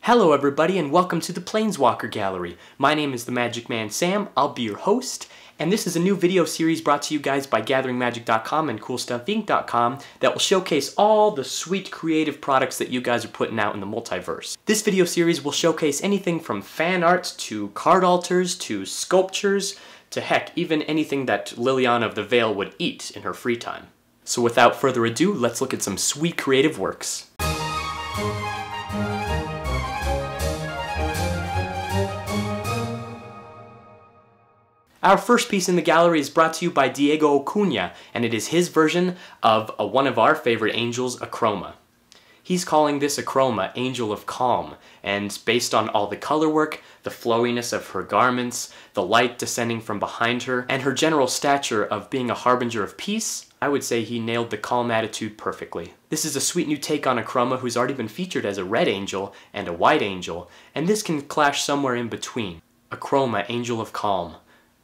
Hello everybody and welcome to the Planeswalker Gallery. My name is the Magic Man Sam, I'll be your host, and this is a new video series brought to you guys by GatheringMagic.com and CoolStuffInc.com that will showcase all the sweet creative products that you guys are putting out in the multiverse. This video series will showcase anything from fan art to card alters to sculptures to heck, even anything that Liliana of the Veil would eat in her free time. So without further ado, let's look at some sweet creative works. Our first piece in the gallery is brought to you by diegocunha, and it is his version of one of our favorite angels, Akroma. He's calling this Akroma Angel of Calm, and based on all the color work, the flowiness of her garments, the light descending from behind her, and her general stature of being a harbinger of peace, I would say he nailed the calm attitude perfectly. This is a sweet new take on Akroma, who's already been featured as a red angel and a white angel, and this can clash somewhere in between. Akroma Angel of Calm.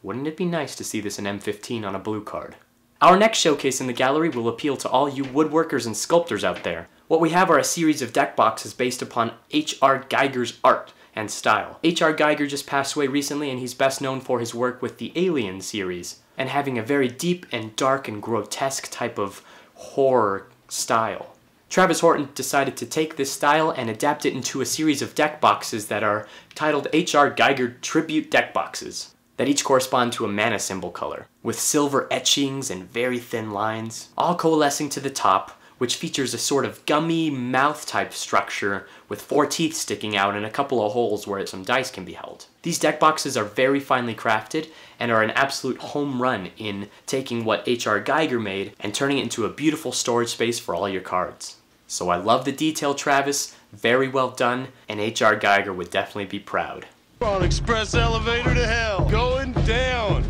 Wouldn't it be nice to see this in M15 on a blue card? Our next showcase in the gallery will appeal to all you woodworkers and sculptors out there. What we have are a series of deck boxes based upon H.R. Giger's art and style. H.R. Giger just passed away recently, and he's best known for his work with the Alien series, and having a very deep and dark and grotesque type of horror style. Travis Horton decided to take this style and adapt it into a series of deck boxes that are titled H.R. Giger Tribute Deck Boxes, that each correspond to a mana symbol color, with silver etchings and very thin lines, all coalescing to the top, which features a sort of gummy mouth-type structure with 4 teeth sticking out and a couple of holes where some dice can be held. These deck boxes are very finely crafted and are an absolute home run in taking what H.R. Giger made and turning it into a beautiful storage space for all your cards. So I love the detail, Travis, very well done, and H.R. Giger would definitely be proud. On express elevator to hell, going down.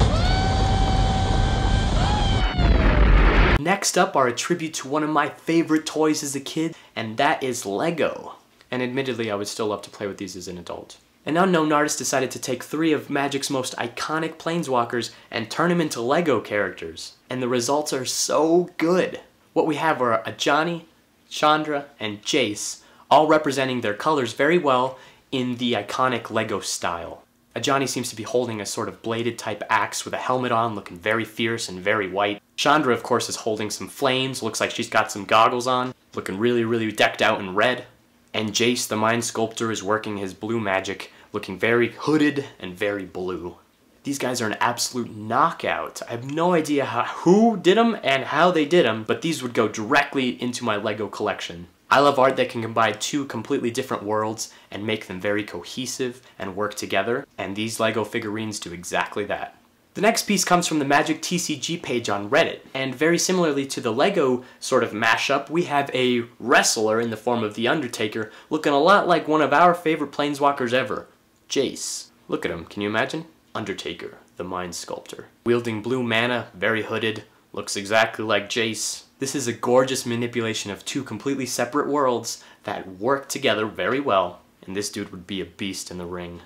Next up are a tribute to one of my favorite toys as a kid, and that is Lego. And admittedly, I would still love to play with these as an adult. An unknown artist decided to take 3 of Magic's most iconic Planeswalkers and turn them into Lego characters. And the results are so good. What we have are Ajani, Chandra, and Jace, all representing their colors very well in the iconic Lego style. Ajani seems to be holding a sort of bladed type axe with a helmet on, looking very fierce and very white. Chandra, of course, is holding some flames, looks like she's got some goggles on, looking really decked out in red. And Jace, the mind sculptor, is working his blue magic, looking very hooded and very blue. These guys are an absolute knockout. I have no idea who did them and how they did them, but these would go directly into my Lego collection. I love art that can combine 2 completely different worlds and make them very cohesive and work together, and these Lego figurines do exactly that. The next piece comes from the MagicTCG page on Reddit, and very similarly to the Lego sort of mashup, we have a wrestler in the form of the Undertaker looking a lot like one of our favorite Planeswalkers ever, Jace. Look at him, can you imagine? Undertaker, the mind sculptor. Wielding blue mana, very hooded, looks exactly like Jace. This is a gorgeous manipulation of 2 completely separate worlds that work together very well, and this dude would be a beast in the ring.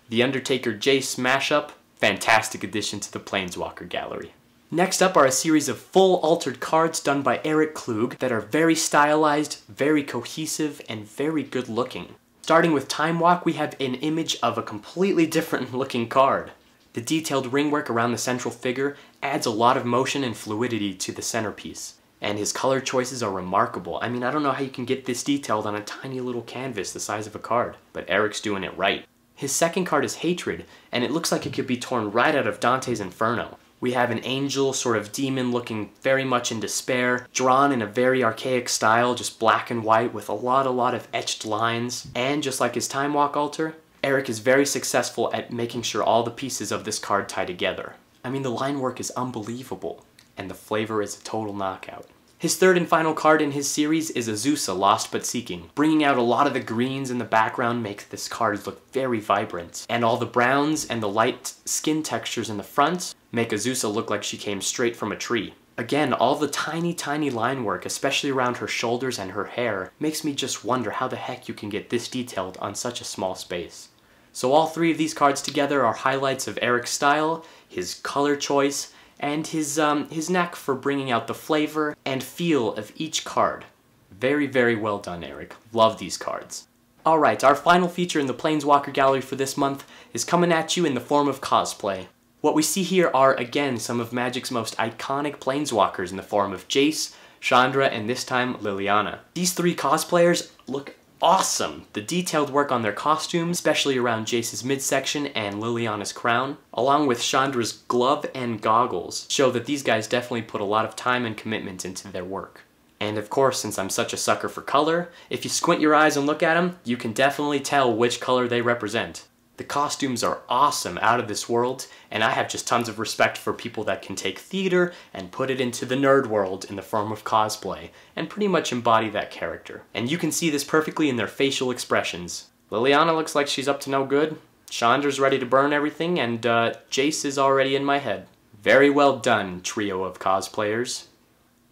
The Undertaker Jace mashup, fantastic addition to the Planeswalker gallery. Next up are a series of full altered cards done by Klug that are very stylized, very cohesive, and very good looking. Starting with Time Walk, we have an image of a completely different looking card. The detailed ring work around the central figure adds a lot of motion and fluidity to the centerpiece. And his color choices are remarkable. I mean, I don't know how you can get this detailed on a tiny little canvas the size of a card, but Eric's doing it right. His second card is Hatred, and it looks like it could be torn right out of Dante's Inferno. We have an angel, sort of demon looking very much in despair, drawn in a very archaic style, just black and white with a lot of etched lines. And just like his Time Walk altar, Eric is very successful at making sure all the pieces of this card tie together. I mean, the line work is unbelievable, and the flavor is a total knockout. His third and final card in his series is Azusa, Lost But Seeking. Bringing out a lot of the greens in the background makes this card look very vibrant, and all the browns and the light skin textures in the front make Azusa look like she came straight from a tree. Again, all the tiny line work, especially around her shoulders and her hair, makes me just wonder how the heck you can get this detailed on such a small space. So all 3 of these cards together are highlights of Eric's style, his color choice, and his knack for bringing out the flavor and feel of each card. Very well done, Eric. Love these cards. Alright, our final feature in the Planeswalker gallery for this month is coming at you in the form of cosplay. What we see here are, again, some of Magic's most iconic Planeswalkers in the form of Jace, Chandra, and this time Liliana. These three cosplayers look awesome! The detailed work on their costumes, especially around Jace's midsection and Liliana's crown, along with Chandra's glove and goggles, show that these guys definitely put a lot of time and commitment into their work. And of course, since I'm such a sucker for color, if you squint your eyes and look at them, you can definitely tell which color they represent. The costumes are awesome, out of this world, and I have just tons of respect for people that can take theater and put it into the nerd world in the form of cosplay, and pretty much embody that character. And you can see this perfectly in their facial expressions. Liliana looks like she's up to no good, Chandra's ready to burn everything, and Jace is already in my head. Very well done, trio of cosplayers.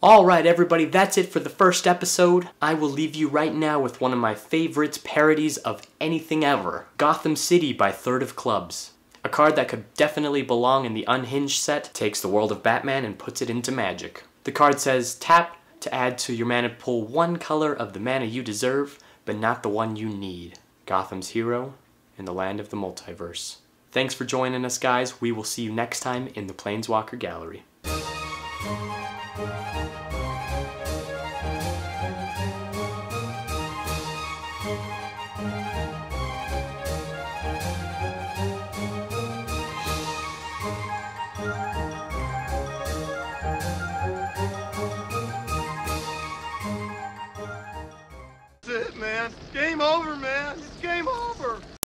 Alright everybody, that's it for the first episode. I will leave you right now with one of my favorite parodies of anything ever. Gotham City by ThirdOfClubs. A card that could definitely belong in the Unhinged set takes the world of Batman and puts it into Magic. The card says, tap to add to your mana pool one color of the mana you deserve, but not the one you need. Gotham's hero in the land of the multiverse. Thanks for joining us guys, we will see you next time in the Planeswalker Gallery.